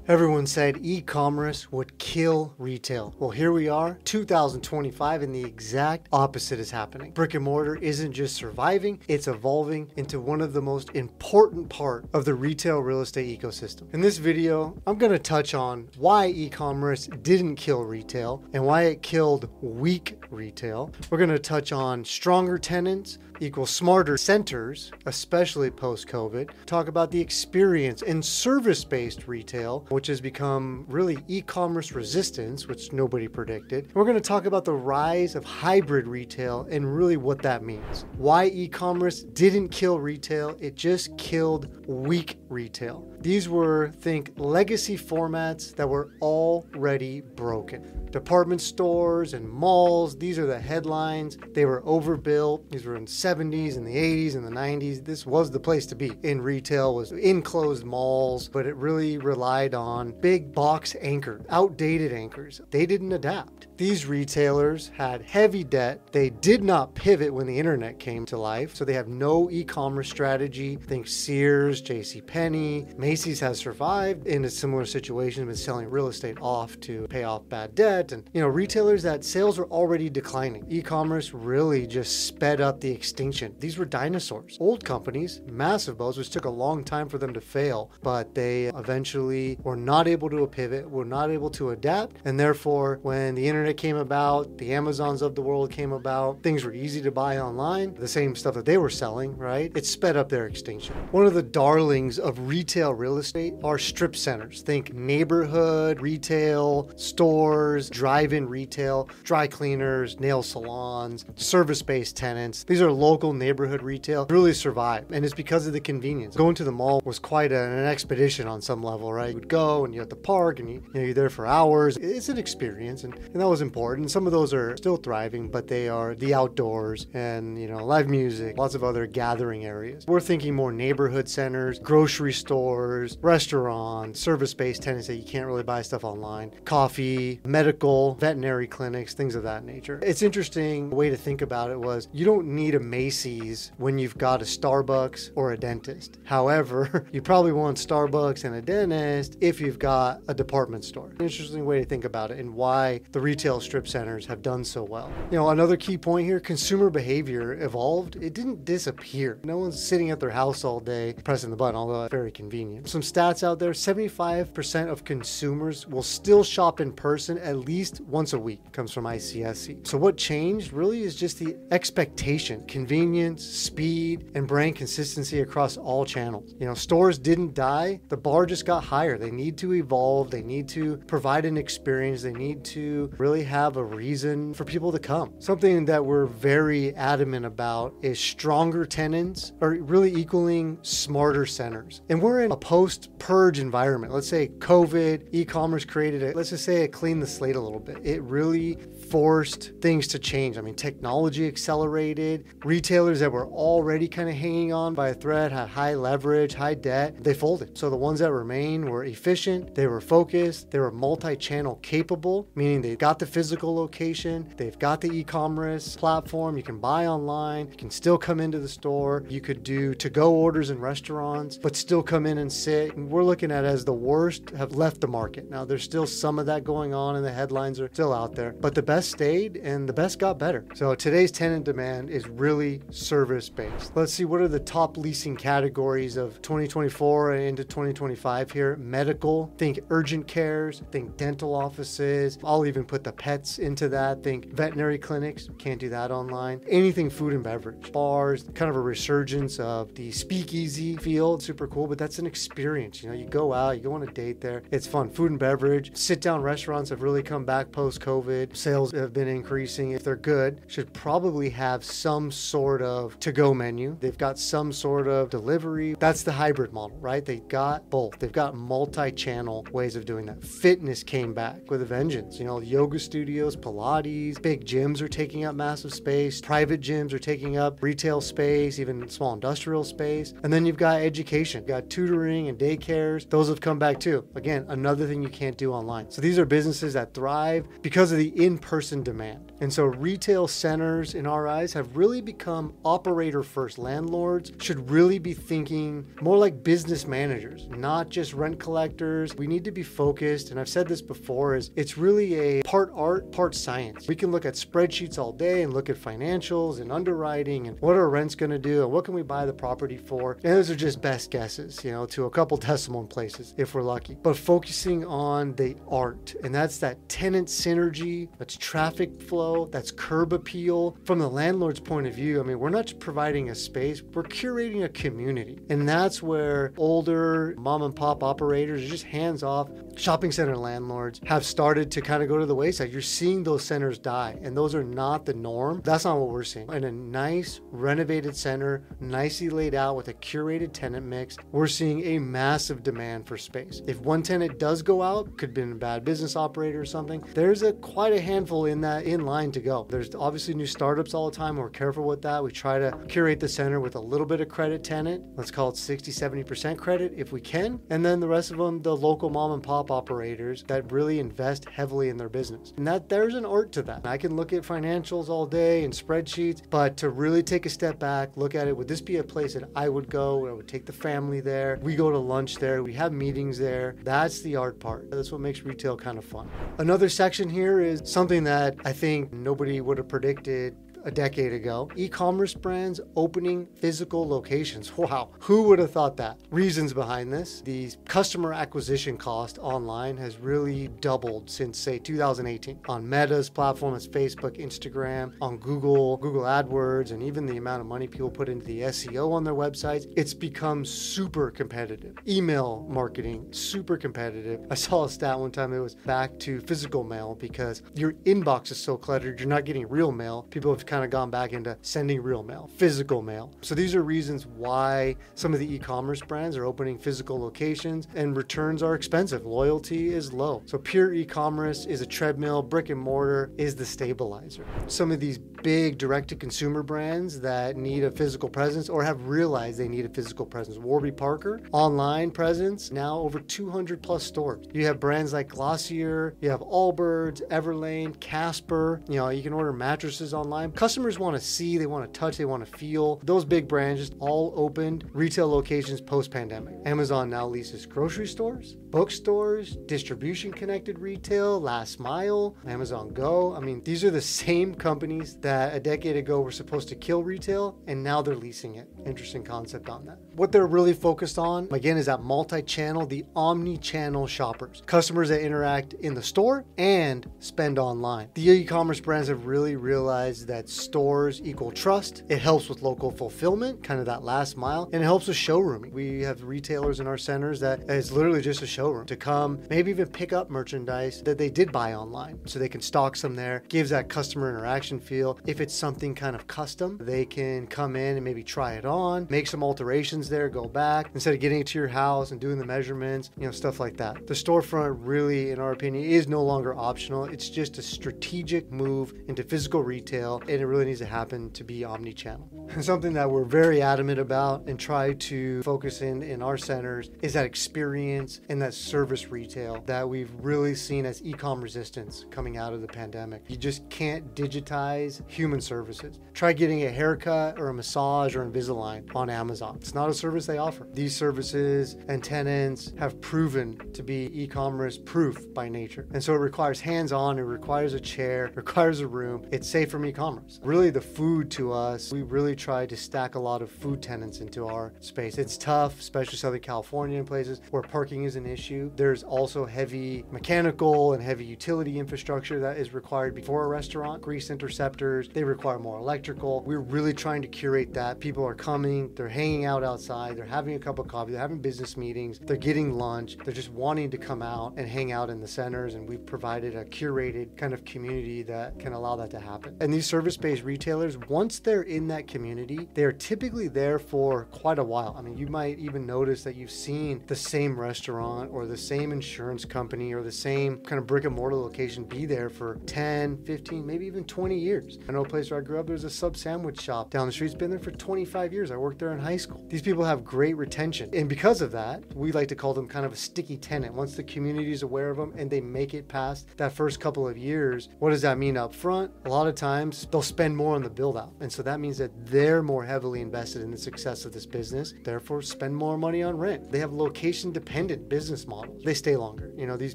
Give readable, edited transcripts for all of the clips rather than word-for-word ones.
Everyone said e-commerce would kill retail. Well, here we are, 2025, and the exact opposite is happening. Brick and mortar isn't just surviving, it's evolving into one of the most important part of the retail real estate ecosystem. In this video, I'm going to touch on why e-commerce didn't kill retail and why it killed weak retail. We're going to touch on stronger tenants equals smarter centers, especially post-COVID. Talk about the experience in service-based retail, which has become really e-commerce resistance, which nobody predicted. We're going to talk about the rise of hybrid retail and really what that means. Why e-commerce didn't kill retail, it just killed weak retail. These were, think, legacy formats that were already broken. Department stores and malls, these are the headlines. They were overbuilt. These were in the 70s and the 80s and the 90s. This was the place to be. In retail was enclosed malls, but it really relied on big box anchors, outdated anchors. They didn't adapt. These retailers had heavy debt. They did not pivot when the internet came to life, so they have no e-commerce strategy. Think Sears, JCPenney, Macy's has survived in a similar situation, been selling real estate off to pay off bad debt. And, retailers that sales are already declining. E-commerce really just sped up the extinction. These were dinosaurs. Old companies, massive boats, which took a long time for them to fail, but they eventually were not able to pivot, were not able to adapt, and therefore when the internet came about, the Amazons of the world came about, things were easy to buy online, the same stuff that they were selling, right? It sped up their extinction. One of the darlings of retail real estate are strip centers. Think neighborhood retail, stores, drive-in retail, dry cleaners, nail salons, service-based tenants. These are local neighborhood retail, really survive, and it's because of the convenience. Going to the mall was quite an expedition on some level, right? You would go and you're at the park and you're there for hours. It's an experience, and that was important. Some of those are still thriving, but they are the outdoors and live music, lots of other gathering areas. We're thinking more neighborhood centers, grocery stores, restaurants, service-based tenants that you can't really buy stuff online, coffee, medical, veterinary clinics, things of that nature. It's interesting. The way to think about it was you don't need a Macy's when you've got a Starbucks or a dentist. However, you probably want Starbucks and a dentist if you've got a department store. Interesting way to think about it and why the retail strip centers have done so well. Another key point here, consumer behavior evolved. It didn't disappear. No one's sitting at their house all day pressing the button, although that's very convenient. Some stats out there, 75% of consumers will still shop in person at least once a week. Comes from ICSC. So what changed really is just the expectation, convenience, speed, and brand consistency across all channels. Stores didn't die. The bar just got higher. They need to evolve. They need to provide an experience. They need to really have a reason for people to come. Something that we're very adamant about is stronger tenants are really equaling smarter centers. And we're in a post-purge environment. Let's say COVID, e-commerce created it. Let's just say it cleaned the slate a little bit. It really forced things to change. Technology accelerated. Retailers that were already kind of hanging on by a thread, had high leverage, high debt, they folded. So the ones that remain were efficient, they were focused, they were multi-channel capable, meaning they've got the physical location, they've got the e-commerce platform, you can buy online, you can still come into the store, you could do to-go orders in restaurants, but still come in and sit. And we're looking at as the worst have left the market. Now there's still some of that going on and the headlines are still out there, but the best stayed and the best got better. So today's tenant demand is really service-based. Let's see, what are the top leasing categories of 2024 and into 2025 here? Medical, think urgent cares, think dental offices. I'll even put the pets into that. Think veterinary clinics, can't do that online. Anything food and beverage. Bars, kind of a resurgence of the speakeasy field, super cool, but that's an experience. You go out, you go on a date there. It's fun. Food and beverage, sit-down restaurants have really come back post-COVID. Sales have been increasing. If they're good, should probably have some sort of to-go menu. They've got some sort of delivery. That's the hybrid model, right? They got both. They've got multi-channel ways of doing that. Fitness came back with a vengeance. Yoga studios, Pilates, big gyms are taking up massive space. Private gyms are taking up retail space, even small industrial space. And then you've got education. You've got tutoring and daycares. Those have come back too. Again, another thing you can't do online. So these are businesses that thrive because of the in-person demand. And so retail centers in our eyes have really become operator first. Landlords should really be thinking more like business managers, not just rent collectors contractors. We need to be focused, and I've said this before, is it's really a part art, part science. We can look at spreadsheets all day and look at financials and underwriting and what our rent's going to do and what can we buy the property for. And those are just best guesses, to a couple decimal places if we're lucky. But focusing on the art, and that's that tenant synergy, that's traffic flow, that's curb appeal. From the landlord's point of view, we're not just providing a space, we're curating a community. And that's where older mom and pop operators are just hands off. Shopping center landlords have started to kind of go to the wayside. You're seeing those centers die, and those are not the norm. That's not what we're seeing. In a nice renovated center, nicely laid out with a curated tenant mix, we're seeing a massive demand for space. If one tenant does go out, could have been a bad business operator or something, there's quite a handful in line to go. There's obviously new startups all the time. We're careful with that. We try to curate the center with a little bit of credit tenant. Let's call it 60-70% credit if we can. And then the rest of them, the local mom and pop operators that really invest heavily in their business. And there's an art to that. I can look at financials all day and spreadsheets, but to really take a step back, look at it, would this be a place that I would go? I would take the family there. We go to lunch there. We have meetings there. That's the art part. That's what makes retail kind of fun. Another section here is something that I think nobody would have predicted a decade ago. E-commerce brands opening physical locations. Wow, who would have thought that? Reasons behind this. The customer acquisition cost online has really doubled since, say, 2018. On Meta's platform, it's Facebook, Instagram, on Google AdWords, and even the amount of money people put into the SEO on their websites, it's become super competitive. Email marketing, super competitive. I saw a stat one time, it was back to physical mail because your inbox is so cluttered, you're not getting real mail. People have kind of gone back into sending real mail, physical mail. So these are reasons why some of the e-commerce brands are opening physical locations, and returns are expensive. Loyalty is low. So pure e-commerce is a treadmill, brick and mortar is the stabilizer. Some of these big direct-to-consumer brands that need a physical presence or have realized they need a physical presence. Warby Parker, online presence, now over 200 plus stores. You have brands like Glossier, you have Allbirds, Everlane, Casper. You can order mattresses online. Customers want to see, they want to touch, they want to feel. Those big brands just all opened retail locations post-pandemic. Amazon now leases grocery stores, bookstores, distribution-connected retail, last mile, Amazon Go. These are the same companies that a decade ago were supposed to kill retail, and now they're leasing it. Interesting concept on that. What they're really focused on, again, is that multi-channel, the omni-channel shoppers. Customers that interact in the store and spend online. The e-commerce brands have really realized that stores equal trust. It helps with local fulfillment, kind of that last mile, and it helps with showrooming. We have retailers in our centers that is literally just a showroom to come, maybe even pick up merchandise that they did buy online, so they can stock some there, gives that customer interaction feel. If it's something kind of custom, they can come in and maybe try it on, make some alterations there, go back, instead of getting it to your house and doing the measurements, stuff like that. The storefront really, in our opinion, is no longer optional. It's just a strategic move into physical retail, and it really needs to happen to be omni-channel. And something that we're very adamant about and try to focus in our centers is that experience and that service retail that we've really seen as e-com resistance coming out of the pandemic. You just can't digitize human services. Try getting a haircut or a massage or Invisalign on Amazon. It's not a service they offer. These services and tenants have proven to be e-commerce proof by nature. And so it requires hands-on, it requires a chair, it requires a room. It's safe from e-commerce. Really, the food to us, we really try to stack a lot of food tenants into our space. It's tough, especially Southern California and places where parking is an issue. There's also heavy mechanical and heavy utility infrastructure that is required before a restaurant. Grease interceptors, they require more electrical. We're really trying to curate that. People are coming, they're hanging out outside, they're having a cup of coffee, they're having business meetings, they're getting lunch, they're just wanting to come out and hang out in the centers, and we've provided a curated kind of community that can allow that to happen. And these service-based retailers, once they're in that community, they're typically there for quite a while. You might even notice that you've seen the same restaurant or the same insurance company or the same kind of brick and mortar location be there for 10, 15, maybe even 20 years. I know a place where I grew up, there's a sub sandwich shop down the street. It's been there for 25 years. I worked there in high school. These people have great retention. And because of that, we like to call them kind of a sticky tenant. Once the community is aware of them and they make it past that first couple of years, what does that mean up front? A lot of times they'll spend more on the build out. And so that means that they're more heavily invested in the success of this business, therefore spend more money on rent. They have location dependent business business models. They stay longer. These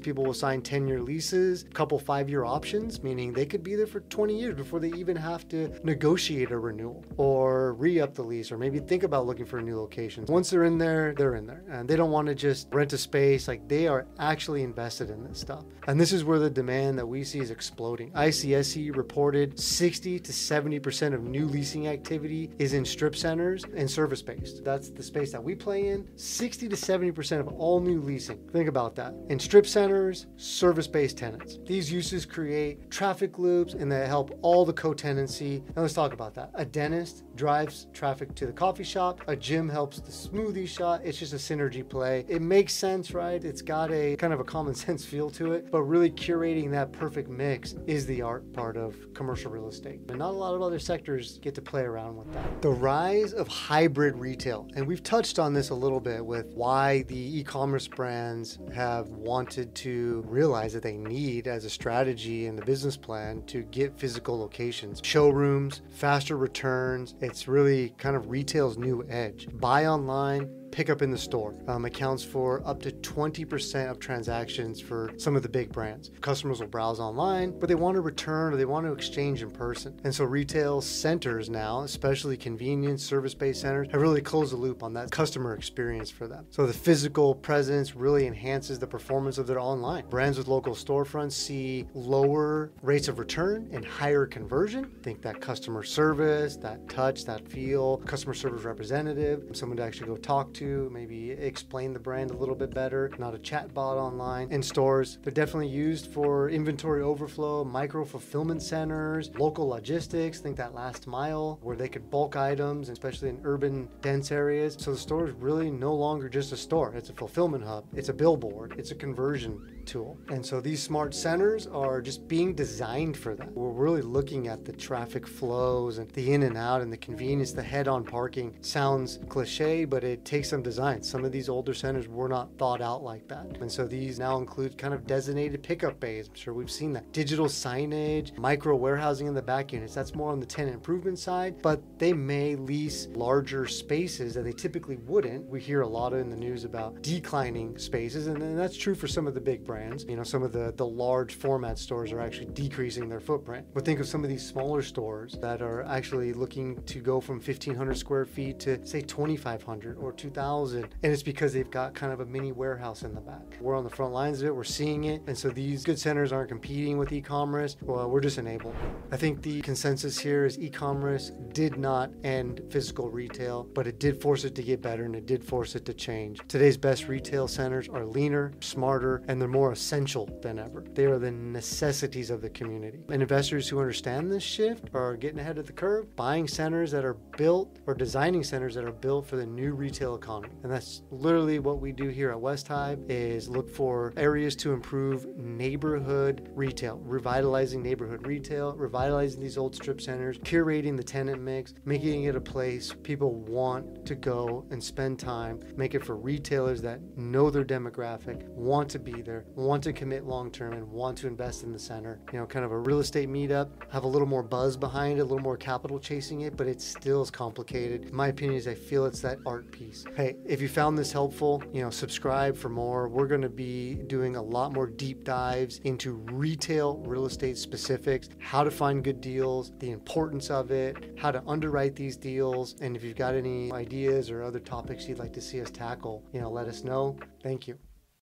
people will sign 10-year leases, a couple 5-year options, meaning they could be there for 20 years before they even have to negotiate a renewal or re-up the lease, or maybe think about looking for a new location. Once they're in there, and they don't want to just rent a space. Like, they are actually invested in this stuff. And this is where the demand that we see is exploding. ICSC reported 60 to 70% of new leasing activity is in strip centers and service-based. That's the space that we play in. 60 to 70% of all new leasing. Think about that. In strip centers, service-based tenants. These uses create traffic loops and they help all the co-tenancy. Now let's talk about that. A dentist drives traffic to the coffee shop. A gym helps the smoothie shop. It's just a synergy play. It makes sense, right? It's got a kind of a common sense feel to it, but really curating that perfect mix is the art part of commercial real estate. And not a lot of other sectors get to play around with that. The rise of hybrid retail. And we've touched on this a little bit with why the e-commerce brands have wanted to realize that they need as a strategy in the business plan to get physical locations, showrooms, faster returns. It's really kind of retail's new edge. Buy online, pick up in the store. Accounts for up to 20% of transactions for some of the big brands. Customers will browse online, but they want to return or they want to exchange in person. And so retail centers now, especially convenience, service-based centers, have really closed the loop on that customer experience for them. So the physical presence really enhances the performance of their online. Brands with local storefronts see lower rates of return and higher conversion. Think that customer service, that touch, that feel, customer service representative, someone to actually go talk to, maybe explain the brand a little bit better, not a chat bot online. In stores, they're definitely used for inventory overflow, micro fulfillment centers, local logistics, think that last mile where they could bulk items, especially in urban dense areas. So the store is really no longer just a store. It's a fulfillment hub. It's a billboard. It's a conversion tool. And so these smart centers are just being designed for that. We're really looking at the traffic flows and the in and out and the convenience. The head-on parking sounds cliche, but it takes some design. Some of these older centers were not thought out like that. And so these now include kind of designated pickup bays. I'm sure we've seen that. Digital signage, micro warehousing in the back units. That's more on the tenant improvement side, but they may lease larger spaces that they typically wouldn't. We hear a lot in the news about declining spaces, and that's true for some of the big brands. Some of the large format stores are actually decreasing their footprint. But think of some of these smaller stores that are actually looking to go from 1,500 square feet to say 2,500 or 2,000. And it's because they've got kind of a mini warehouse in the back. We're on the front lines of it. We're seeing it. And so these good centers aren't competing with e-commerce. Well, we're just enabling. I think the consensus here is e-commerce did not end physical retail, but it did force it to get better and it did force it to change. Today's best retail centers are leaner, smarter, and they're more essential than ever. They are the necessities of the community. And investors who understand this shift are getting ahead of the curve, buying centers that are built or designing centers that are built for the new retail economy. And that's literally what we do here at West Hive, is look for areas to improve neighborhood retail, revitalizing neighborhood retail, revitalizing these old strip centers, curating the tenant mix, making it a place people want to go and spend time, make it for retailers that know their demographic, want to be there, want to commit long-term, and want to invest in the center. Kind of a real estate meetup, have a little more buzz behind it, a little more capital chasing it, but it still is complicated. In my opinion, is I feel it's that art piece. Hey, if you found this helpful, subscribe for more. We're going to be doing a lot more deep dives into retail real estate specifics, how to find good deals, the importance of it, how to underwrite these deals. And if you've got any ideas or other topics you'd like to see us tackle, let us know. Thank you.